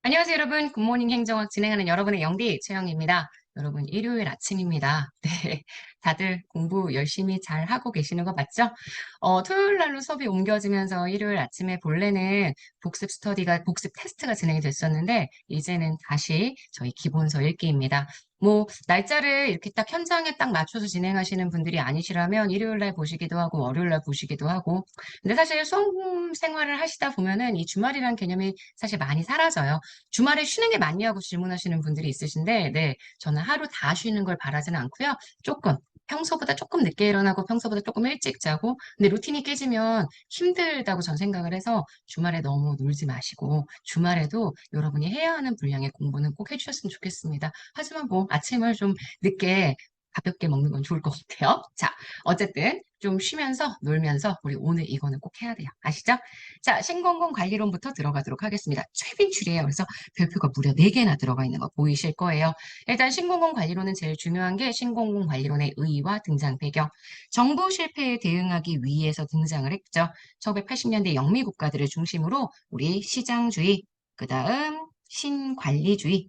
안녕하세요, 여러분. 굿모닝 행정학 진행하는 여러분의 영디 최영입니다. 여러분, 일요일 아침입니다. 네. 다들 공부 열심히 잘 하고 계시는 거 맞죠? 토요일 날로 수업이 옮겨지면서 일요일 아침에 본래는 복습 테스트가 진행이 됐었는데, 이제는 다시 저희 기본서 읽기입니다. 날짜를 이렇게 딱 현장에 딱 맞춰서 진행하시는 분들이 아니시라면 일요일 날 보시기도 하고, 월요일 날 보시기도 하고. 근데 사실 수험 생활을 하시다 보면은 이 주말이란 개념이 사실 많이 사라져요. 주말에 쉬는 게 맞냐고 질문하시는 분들이 있으신데, 네, 저는 하루 다 쉬는 걸 바라지는 않고요. 평소보다 조금 늦게 일어나고 평소보다 조금 일찍 자고, 근데 루틴이 깨지면 힘들다고 전 생각을 해서 주말에 너무 놀지 마시고, 주말에도 여러분이 해야 하는 분량의 공부는 꼭 해주셨으면 좋겠습니다. 하지만 아침을 좀 늦게 가볍게 먹는 건 좋을 것 같아요. 자, 어쨌든 좀 쉬면서 놀면서 우리 오늘 이거는 꼭 해야 돼요. 아시죠? 자, 신공공 관리론부터 들어가도록 하겠습니다. 최빈출이에요. 그래서 별표가 무려 4개나 들어가 있는 거 보이실 거예요. 일단 신공공 관리론은 제일 중요한 게 신공공 관리론의 의의와 등장 배경. 정부 실패에 대응하기 위해서 등장을 했죠. 1980년대 영미 국가들을 중심으로 우리 시장주의, 그 다음 신관리주의,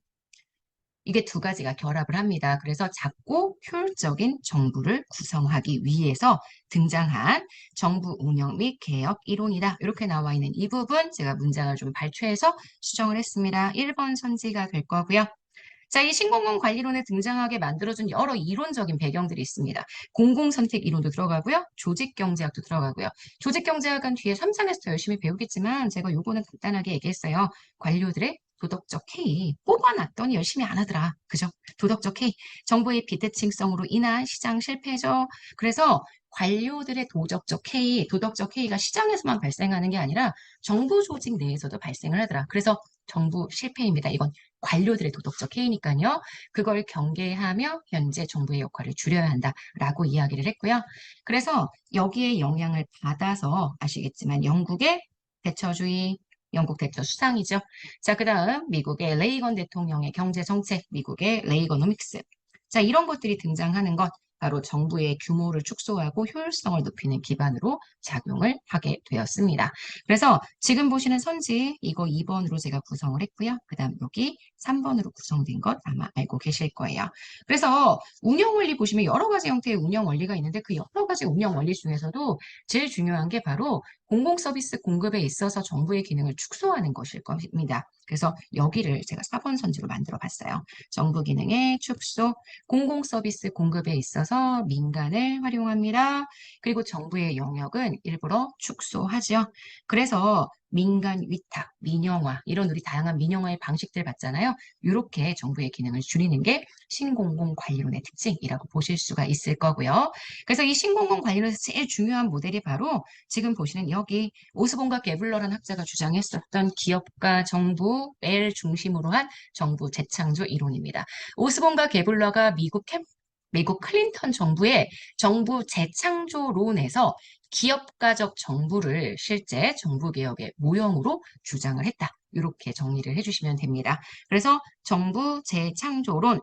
이게 두 가지가 결합을 합니다. 그래서 작고 효율적인 정부를 구성하기 위해서 등장한 정부 운영 및 개혁 이론이다. 이렇게 나와 있는 이 부분 제가 문장을 좀 발췌해서 수정을 했습니다. 1번 선지가 될 거고요. 자, 이 신공공 관리론에 등장하게 만들어준 여러 이론적인 배경들이 있습니다. 공공선택 이론도 들어가고요. 조직경제학도 들어가고요. 조직경제학은 뒤에 3장에서 더 열심히 배우겠지만 제가 요거는 간단하게 얘기했어요. 관료들의 도덕적 해이 뽑아놨더니 열심히 안 하더라. 그죠? 도덕적 해이. 정부의 비대칭성으로 인한 시장 실패죠. 그래서 관료들의 도덕적 해이가 시장에서만 발생하는 게 아니라 정부 조직 내에서도 발생을 하더라. 그래서 정부 실패입니다. 이건 관료들의 도덕적 해이니까요. 그걸 경계하며 현재 정부의 역할을 줄여야 한다라고 이야기를 했고요. 그래서 여기에 영향을 받아서 아시겠지만 영국의 대처주의, 영국 대처 수상이죠. 자, 그 다음 미국의 레이건 대통령의 경제정책, 미국의 레이거노믹스. 자, 이런 것들이 등장하는 것, 바로 정부의 규모를 축소하고 효율성을 높이는 기반으로 작용을 하게 되었습니다. 그래서 지금 보시는 선지 이거 2번으로 제가 구성을 했고요. 그 다음 여기 3번으로 구성된 것 아마 알고 계실 거예요. 그래서 운영 원리 보시면 여러 가지 형태의 운영 원리가 있는데 그 여러 가지 운영 원리 중에서도 제일 중요한 게 바로 공공 서비스 공급에 있어서 정부의 기능을 축소하는 것일 겁니다. 그래서 여기를 제가 4번 선지로 만들어 봤어요. 정부 기능의 축소, 공공 서비스 공급에 있어서 민간을 활용합니다. 그리고 정부의 영역은 일부러 축소하죠. 그래서 민간 위탁, 민영화, 이런 우리 다양한 민영화의 방식들 봤잖아요. 이렇게 정부의 기능을 줄이는 게 신공공 관리론의 특징이라고 보실 수가 있을 거고요. 그래서 이 신공공 관리론에서 제일 중요한 모델이 바로 지금 보시는 여기 오스본과 게블러라는 학자가 주장했었던 기업과 정부를 중심으로 한 정부 재창조 이론입니다. 오스본과 게블러가 미국 클린턴 정부의 정부 재창조론에서 기업가적 정부를 실제 정부개혁의 모형으로 주장을 했다. 이렇게 정리를 해주시면 됩니다. 그래서 정부 재창조론,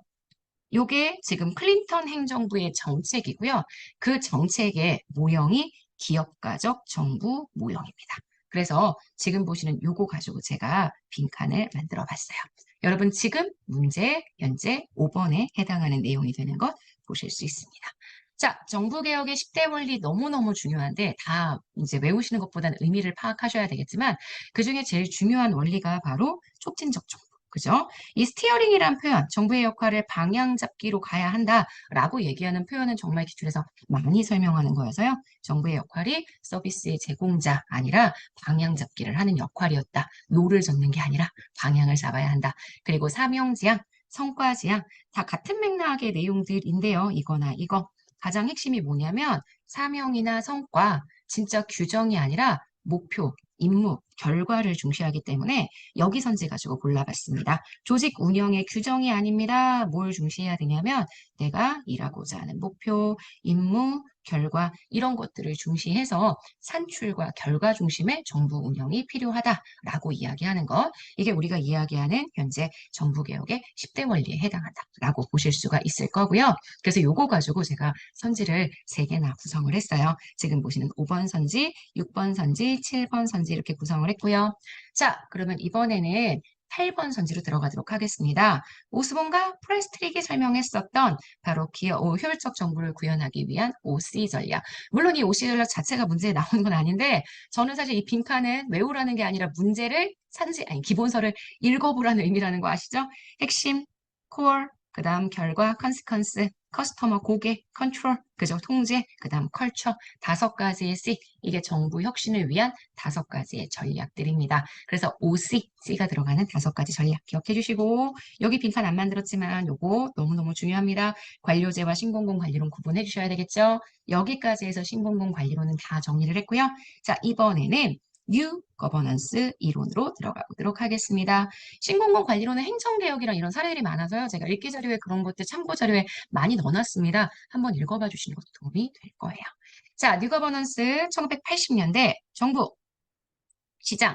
요게 지금 클린턴 행정부의 정책이고요. 그 정책의 모형이 기업가적 정부 모형입니다. 그래서 지금 보시는 요거 가지고 제가 빈칸을 만들어 봤어요. 여러분 지금 문제 현재 5번에 해당하는 내용이 되는 것 보실 수 있습니다. 자, 정부개혁의 10대 원리 너무너무 중요한데 다 이제 외우시는 것보다는 의미를 파악하셔야 되겠지만 그중에 제일 중요한 원리가 바로 촉진적 정부. 그죠? 이 스티어링이란 표현, 정부의 역할을 방향 잡기로 가야 한다라고 얘기하는 표현은 정말 기출에서 많이 설명하는 거여서요. 정부의 역할이 서비스의 제공자 아니라 방향 잡기를 하는 역할이었다. 노를 젓는 게 아니라 방향을 잡아야 한다. 그리고 사명지향, 성과지향 다 같은 맥락의 내용들인데요. 이거나 이거. 가장 핵심이 뭐냐면 사명이나 성과, 진짜 규정이 아니라 목표, 임무, 결과를 중시하기 때문에 여기 선지 가지고 골라봤습니다. 조직 운영의 규정이 아닙니다. 뭘 중시해야 되냐면 내가 일하고자 하는 목표, 임무, 결과 이런 것들을 중시해서 산출과 결과 중심의 정부 운영이 필요하다라고 이야기하는 것. 이게 우리가 이야기하는 현재 정부개혁의 10대 원리에 해당한다라고 보실 수가 있을 거고요. 그래서 요거 가지고 제가 선지를 3개나 구성을 했어요. 지금 보시는 5번 선지, 6번 선지, 7번 선지 이렇게 구성을 했고요. 자, 그러면 이번에는 8번 선지로 들어가도록 하겠습니다. 오스본과 프레스트릭이 설명했었던 바로 효율적 정보를 구현하기 위한 OC 전략. 물론 이 OC 전략 자체가 문제에 나오는 건 아닌데 저는 사실 이 빈칸은 외우라는 게 아니라 문제를 기본서를 읽어보라는 의미라는 거 아시죠? 핵심, core, 그 다음 결과, 컨시퀀스, 커스터머, 고객, 컨트롤, 그죠? 통제, 그 다음 컬처, 5가지의 C, 이게 정부 혁신을 위한 5가지의 전략들입니다. 그래서 OC, C가 들어가는 5가지 전략 기억해 주시고 여기 빈칸 안 만들었지만 요거 너무너무 중요합니다. 관료제와 신공공관리론 구분해 주셔야 되겠죠? 여기까지 해서 신공공관리론은 다 정리를 했고요. 자, 이번에는 뉴 거버넌스 이론으로 들어가 보도록 하겠습니다. 신공공관리론은 행정개혁이랑 이런 사례들이 많아서요. 제가 읽기 자료에 그런 것들 참고 자료에 많이 넣어놨습니다. 한번 읽어봐 주시는 것도 도움이 될 거예요. 자, 뉴 거버넌스 1980년대 정부, 시장,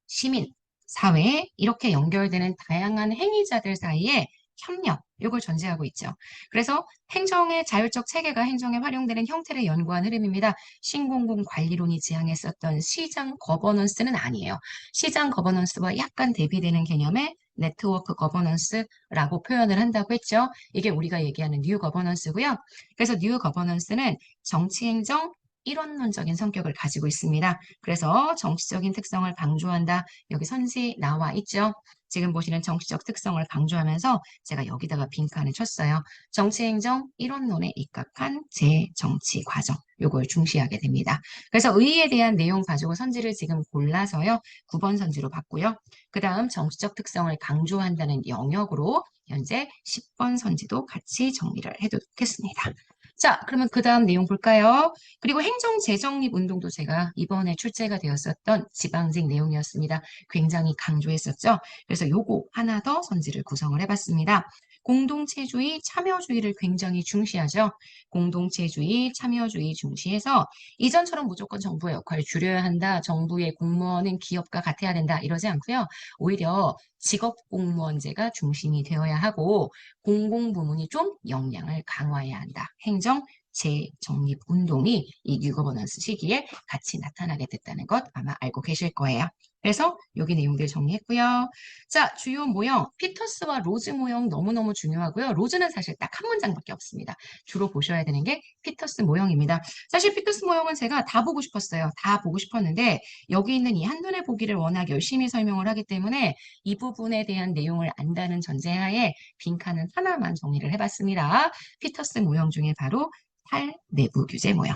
시민, 사회 이렇게 연결되는 다양한 행위자들 사이에 협력, 이걸 전제하고 있죠. 그래서 행정의 자율적 체계가 행정에 활용되는 형태를 연구한 흐름입니다. 신공공관리론이 지향했었던 시장 거버넌스는 아니에요. 시장 거버넌스와 약간 대비되는 개념의 네트워크 거버넌스라고 표현을 한다고 했죠. 이게 우리가 얘기하는 뉴 거버넌스고요. 그래서 뉴 거버넌스는 정치행정 일원론적인 성격을 가지고 있습니다. 그래서 정치적인 특성을 강조한다. 여기 선지 나와 있죠. 지금 보시는 정치적 특성을 강조하면서 제가 여기다가 빈칸을 쳤어요. 정치행정 일원론에 입각한 재정치 과정. 요걸 중시하게 됩니다. 그래서 의의에 대한 내용 가지고 선지를 지금 골라서요. 9번 선지로 봤고요. 그 다음 정치적 특성을 강조한다는 영역으로 현재 10번 선지도 같이 정리를 해두겠습니다. 자, 그러면 그 다음 내용 볼까요? 그리고 행정 재정립 운동도 제가 이번에 출제가 되었었던 지방직 내용이었습니다. 굉장히 강조했었죠. 그래서 요거 하나 더 선지를 구성을 해봤습니다. 공동체주의, 참여주의를 굉장히 중시하죠. 공동체주의, 참여주의 중시해서 이전처럼 무조건 정부의 역할을 줄여야 한다. 정부의 공무원은 기업과 같아야 된다. 이러지 않고요. 오히려 직업 공무원제가 중심이 되어야 하고 공공부문이 좀 역량을 강화해야 한다. 행정 재정립 운동이 이 뉴거버넌스 시기에 같이 나타나게 됐다는 것 아마 알고 계실 거예요. 그래서 여기 내용들 정리했고요. 자, 주요 모형, 피터스와 로즈 모형 너무너무 중요하고요. 로즈는 사실 딱 한 문장밖에 없습니다. 주로 보셔야 되는 게 피터스 모형입니다. 사실 피터스 모형은 제가 다 보고 싶었어요. 다 보고 싶었는데 여기 있는 이 한눈에 보기를 워낙 열심히 설명을 하기 때문에 이 부분에 대한 내용을 안다는 전제하에 빈칸은 하나만 정리를 해봤습니다. 피터스 모형 중에 바로 탈내부 규제 모형.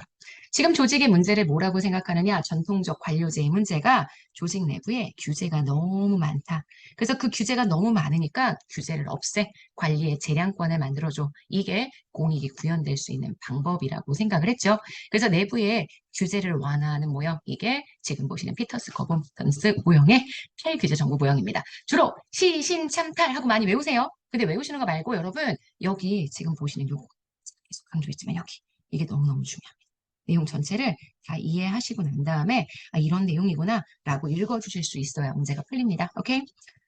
지금 조직의 문제를 뭐라고 생각하느냐? 전통적 관료제의 문제가 조직 내부에 규제가 너무 많다. 그래서 그 규제가 너무 많으니까 규제를 없애 관리의 재량권을 만들어줘. 이게 공익이 구현될 수 있는 방법이라고 생각을 했죠. 그래서 내부에 규제를 완화하는 모형, 이게 지금 보시는 피터스 거버넌스 모형의 탈규제 정부 모형입니다. 주로 시신참탈 하고 많이 외우세요. 근데 외우시는 거 말고 여러분 여기 지금 보시는 요거 계속 강조했지만 여기 이게 너무너무 중요합니다. 내용 전체를 다 이해하시고 난 다음에 아, 이런 내용이구나 라고 읽어주실 수 있어야 문제가 풀립니다. 오케이?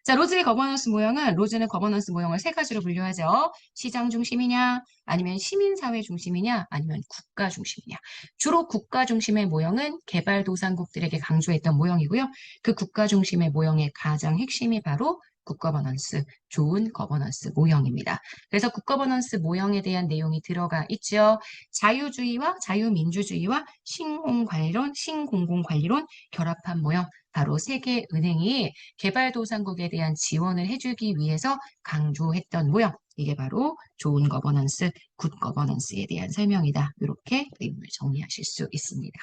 자, 로즈의 거버넌스 모형은 로즈는 거버넌스 모형을 세 가지로 분류하죠. 시장 중심이냐 아니면 시민사회 중심이냐 아니면 국가 중심이냐. 주로 국가 중심의 모형은 개발도상국들에게 강조했던 모형이고요. 그 국가 중심의 모형의 가장 핵심이 바로 굿거버넌스, 좋은 거버넌스 모형입니다. 그래서 굿거버넌스 모형에 대한 내용이 들어가 있죠. 자유주의와 자유민주주의와 신공관리론, 신공공관리론 결합한 모형, 바로 세계은행이 개발도상국에 대한 지원을 해주기 위해서 강조했던 모형. 이게 바로 좋은 거버넌스, 굿 거버넌스에 대한 설명이다. 이렇게 의문을 정리하실 수 있습니다.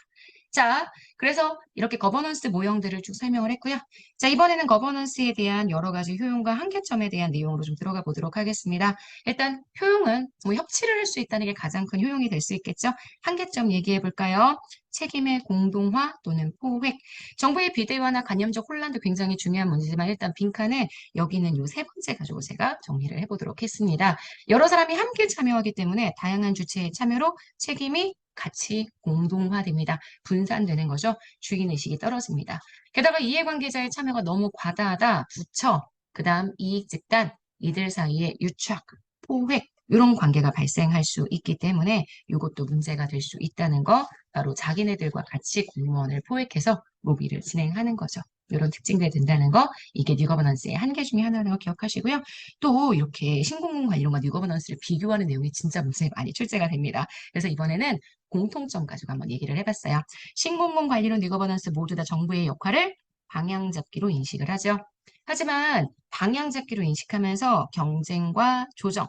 자, 그래서 이렇게 거버넌스 모형들을 쭉 설명을 했고요. 자, 이번에는 거버넌스에 대한 여러 가지 효용과 한계점에 대한 내용으로 좀 들어가 보도록 하겠습니다. 일단 효용은 뭐 협치를 할 수 있다는 게 가장 큰 효용이 될 수 있겠죠. 한계점 얘기해 볼까요? 책임의 공동화 또는 포획. 정부의 비대화나 관념적 혼란도 굉장히 중요한 문제지만 일단 빈칸에 여기는 요 세 번째 가지고 제가 정리를 해보도록 했습니다. 여러 사람이 함께 참여하기 때문에 다양한 주체의 참여로 책임이 같이 공동화됩니다. 분산되는 거죠. 주인의식이 떨어집니다. 게다가 이해관계자의 참여가 너무 과다하다. 부처, 그 다음 이익집단, 이들 사이에 유착, 포획 이런 관계가 발생할 수 있기 때문에 이것도 문제가 될 수 있다는 거 바로 자기네들과 같이 공무원을 포획해서 로비를 진행하는 거죠. 이런 특징들이 된다는 거, 이게 뉴 거버넌스의 한계 중에 하나라는 거 기억하시고요. 또 이렇게 신공공 관리론과 뉴 거버넌스를 비교하는 내용이 진짜 문제에 많이 출제가 됩니다. 그래서 이번에는 공통점 가지고 한번 얘기를 해봤어요. 신공공 관리론, 뉴 거버넌스 모두 다 정부의 역할을 방향 잡기로 인식을 하죠. 하지만 방향 잡기로 인식하면서 경쟁과 조정,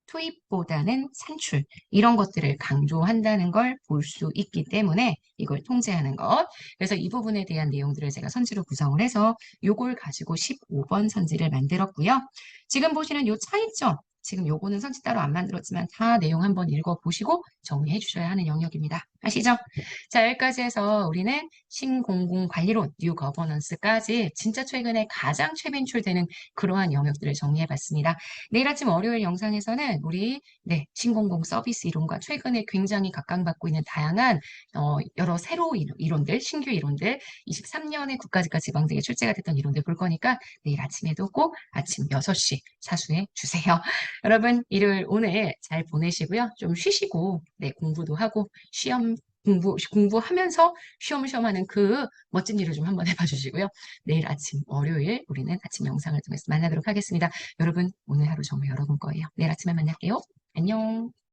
투입보다는 산출, 이런 것들을 강조한다는 걸 볼 수 있기 때문에 이걸 통제하는 것. 그래서 이 부분에 대한 내용들을 제가 선지로 구성을 해서 요걸 가지고 15번 선지를 만들었고요. 지금 보시는 요 차이점, 지금 요거는 선지 따로 안 만들었지만 다 내용 한번 읽어보시고 정리해 주셔야 하는 영역입니다. 아시죠? 자, 여기까지 해서 우리는 신공공관리론, 뉴 거버넌스까지 진짜 최근에 가장 최빈출되는 그러한 영역들을 정리해봤습니다. 내일 아침 월요일 영상에서는 우리 신공공 서비스 이론과 최근에 굉장히 각광받고 있는 다양한 여러 새로 이론들, 신규 이론들, 23년에 국가직과 지방직에 출제가 됐던 이론들 볼 거니까 내일 아침에도 꼭 아침 6시 사수해 주세요. 여러분, 일요일 오늘 잘 보내시고요. 좀 쉬시고, 공부도 하고, 공부하면서 쉬엄쉬엄 하는 그 멋진 일을 좀 한번 해봐 주시고요. 내일 아침 월요일 우리는 아침 영상을 통해서 만나도록 하겠습니다. 여러분, 오늘 하루 정말 여러분 거예요. 내일 아침에 만날게요. 안녕.